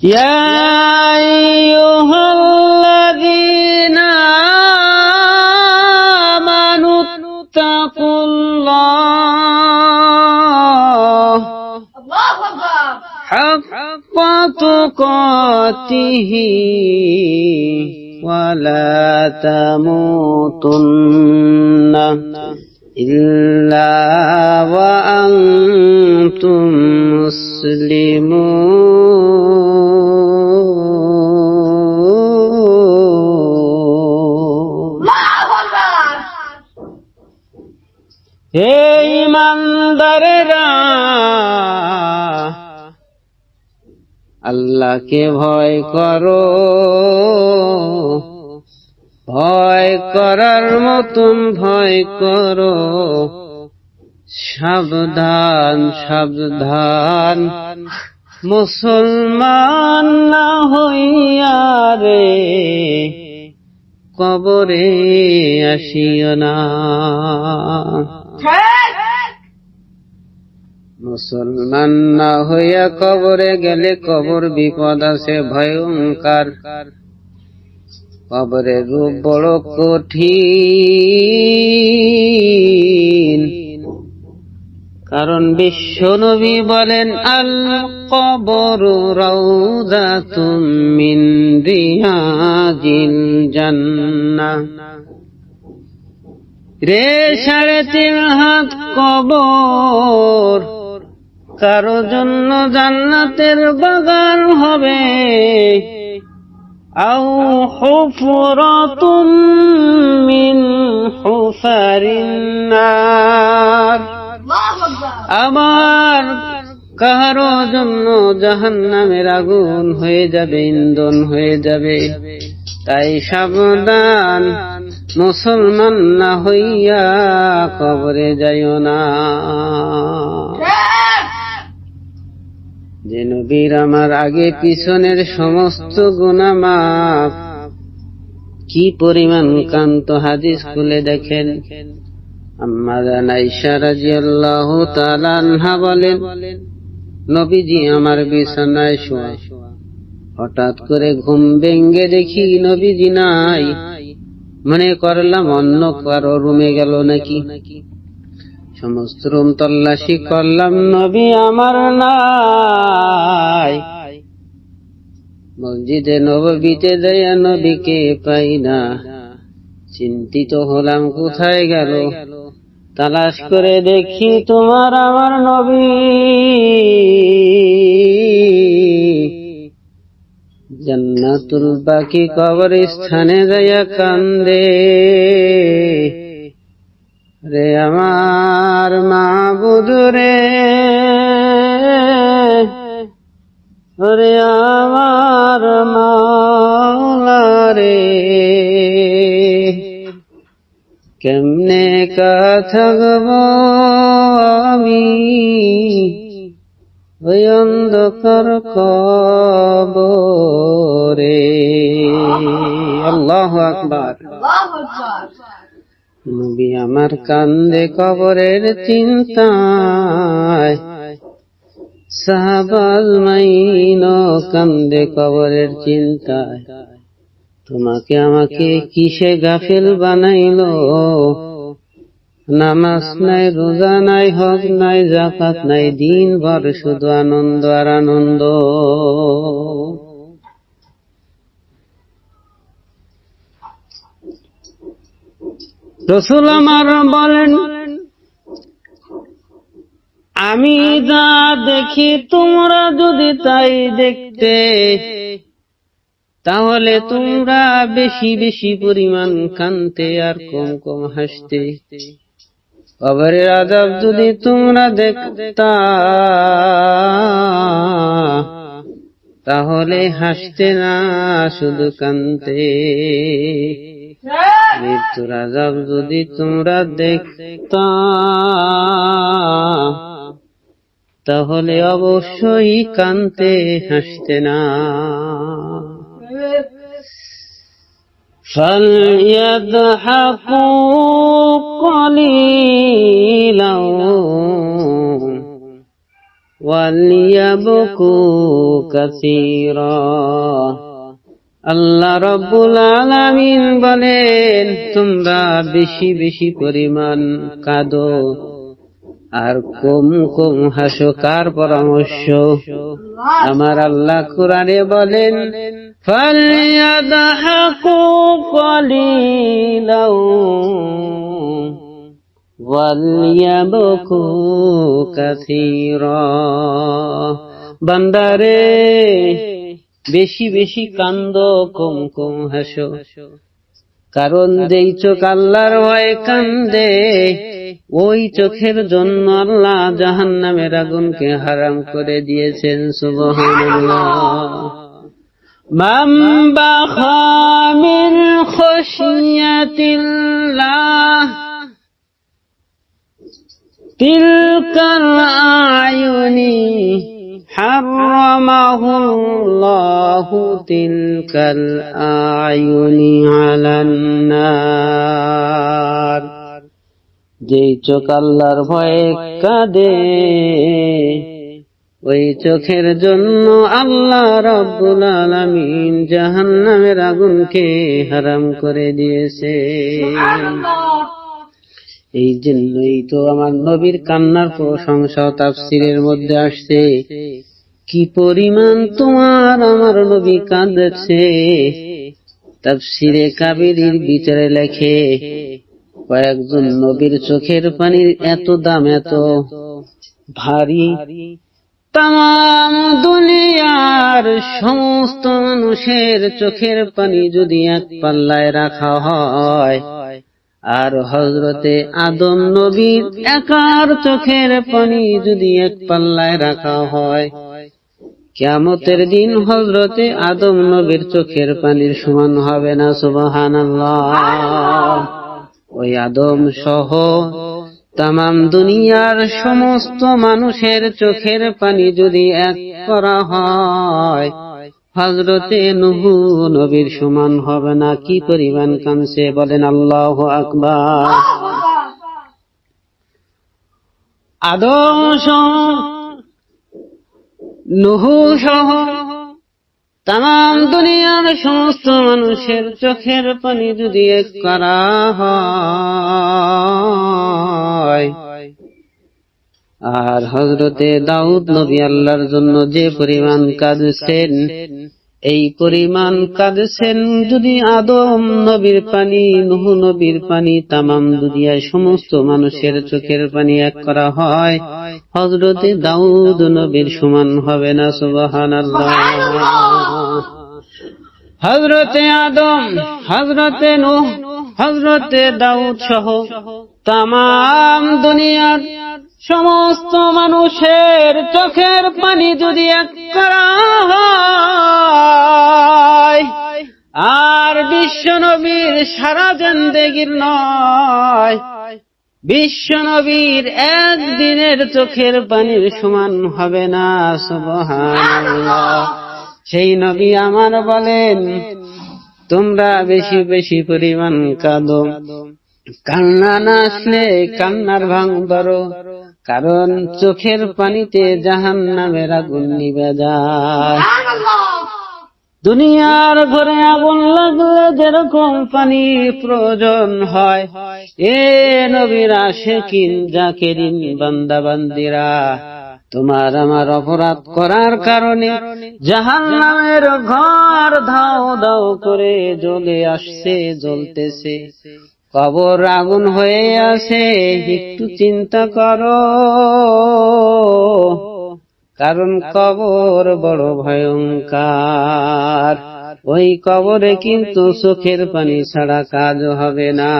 ইয়া আইয়ুহাল্লাযীনা আমানু তাকুল্লাহ হাক্কা তুকাতিহি ওয়া লা তামুতুন্না ইল্লা ওয়া আনতুম মুসলিমুন। হে ঈমানদারেরা, আল্লাহকে ভয় করো, ভয় করার মতন ভয় করো। সাবধান সাবধান মুসলমান না হইয়া রে কবরে আসিও না। মুসলমান না হইয়া কবরে গেলে কবর বিপদ আছে ভয়ঙ্কর। কবরের রূপ বড় কঠিন, কারণ বিশ্ব নবী বলেন আল কবরু রাউযাতুম মিন রিয়াজিল জান্নাহ। রে 3.5 হাত কবর কারো জন্য জান্নাতের বাগান হবে। আও হুফরাতুম মিন হুফারিন নার, আবার কারো জন্য জাহান্নামের আগুন হয়ে যাবে, ইন্ধন হয়ে যাবে। তাই সাবধান, মুসলমান না হইয়া কবরে যাইও না। যে নবীর আমার আগে পিছনের সমস্ত গুনাহ মাফ, কি পরিমাণ কান্ত হাদিস খুলে দেখেন। আম্মা জান আয়েশা রাদিয়াল্লাহু তাআলা আনহা বলেন, নবীজি আমার বিছানায় শোয়া, হঠাৎ করে ঘুম ভেঙে দেখি নবীজি নাই। মনে করলাম অন্য কারো রুমে গেল নাকি। সমস্ত রুম তল্লাশি করলাম, নবী আমার নাই। মসজিদে নববীতে যাইয়া নবীকে পাই না। চিন্তিত হলাম কোথায় গেল। তালাশ করে দেখি তোমার আমার নবী জান্নাতুল বাকি কবরস্থানে যাইয়া কান্দে। রে আমার মাবুদ রে, রে আমার মাওলা রে, কেমনে থাকব আমি ওই অন্ধকার কবরে। আল্লাহু আকবার। নবী আমার কান্দে কবরের চিন্তায়, সাহাবা আজমাইন কান্দে কবরের চিন্তায়। তোমাকে আমাকে কিসে গাফিল বানাইলো। নামাজ নাই, রোজা নাই, হজ নাই, যাকাত নাই, দিন ভর শুধু আনন্দ আর আনন্দ। রাসূল আমার বলেন, আমি যা দেখি তোমরা যদি তাই দেখতে, তাহলে তোমরা বেশি বেশি পরিমাণ কাঁদতে আর কম কম হাসতে। কবরের আযাব যদি তোমরা দেখতা, তাহলে হাসতে না, শুধু কাঁদতে। মৃত্যুর আযাব যদি তোমরা দেখতা, তাহলে অবশ্যই কাঁদতে, হাসতে না। فَلْيَضْحَكُوا قَلِيلًا وَلْيَبْكُوا كَثِيرًا আল্লাহ রাব্বুল আলামিন বলেন, তোমরা বেশি বেশি পরিমাণ কাঁদো আর কম কম হাসো। কার পরামর্শ? আমার আল্লাহ কুরআনে বলেন, ফালইয়াদহাকু ক্বালিলাও ওয়ালইয়াবকু কাসীরা। বান্দারে বেশি বেশি কান্দো, কম কম হাসো। কারণ যেই চোখ আল্লাহর ভয়ে কান্দে, ওই চোখের জন্য আল্লাহ জাহান্নামের আগুনকে হারাম করে দিয়েছেন। সুবহানাল্লাহ। মান বাখা মিন খাশিয়াতিল্লাহ তিলকাল আয়ুনি হারামাহুল্লাহু তিলকাল আয়ুনি আলান নার। যেই চোখ আল্লাহর ভয়ে কাঁদে, ওই চোখের জন্য আল্লাহ রাব্বুল আলামিন জাহান্নামের আগুনকে হারাম করে দিয়েছে। এই জন্যই তো আমার নবীর কান্নার প্রশংসা তাফসীরের মধ্যে আসছে। কি পরিমাণ তোমার আমার নবী কাঁদছে। তাফসীরে কাবীরের ভিতরে লেখে, কয়েকজন নবীর চোখের পানির এত দাম, এত ভারী, তাম দুনিয়ার সমস্ত মানুষের চোখের পানি যদি এক পাল্লায় রাখা হয়, আর হযরতে আদম নবীর একার চোখের পানি যদি এক পাল্লায় রাখা হয়, কিয়ামতের দিন হযরতে আদম নবীর চোখের পানির সমান হবে না। সুবহানাল্লাহ। ওই আদম সহ তামাম দুনিয়ার সমস্ত মানুষের চোখের পানি যদি এক করা হয়, হযরতে নূহ নবীর সমান হবে না। কি পরিমাণ কাঁদছে বলেন আল্লাহু আকবার। আদম সহ নূহ সহ তামাম দুনিয়ার সমস্ত মানুষের চোখের পানি যদি এক করা হয়, আর হযরতে দাউদ নবী আল্লাহর জন্য যে পরিমাণ কাঁদছেন, এই পরিমাণ কাঁদছেন যদি আদম নবীর পানি, নূহ নবীর পানি, তামাম দুনিয়ার সমস্ত মানুষের চোখের পানি এক করা হয়, হযরতে দাউদ নবীর সমান হবে না। সুবহানাল্লাহ। হযরতে আদম, হযরতে নূহ, হযরতে দাউদ সহ তামাম দুনিয়ার সমস্ত মানুষের চোখের পানি যদি এক করা হয়, আর বিশ্ব নবীর সারা জিন্দেগীর নয়, বিশ্ব নবীর একদিনের চোখের পানির সমান হবে না। সুবহানাল্লাহ। সেই নবী আমার বলেন, তোমরা বেশি বেশি পরিমাণ কাঁদো। কান্না না আসলে কান্নার ভাঙ ধরো, কারণ চোখের পানিতে জাহান্নামের আগুন নিভে যায়। দুনিয়ার ঘরে আগুন লাগলে যেরকম পানি প্রয়োজন হয়, এ নবীর আশিকিন জাকিরিন বান্দা বান্দিরা, তোমার আমার অপরাধ করার কারণে জাহান্নামের ঘর ধাও ধাও করে জ্বলে আসছে, জ্বলতেছে। কবর আগুন হয়ে আছে, একটু চিন্তা করো, কারণ কবর বড় ভয়ঙ্কর। ওই কবরে কিন্তু চোখের পানি ছাড়া কাজ হবে না।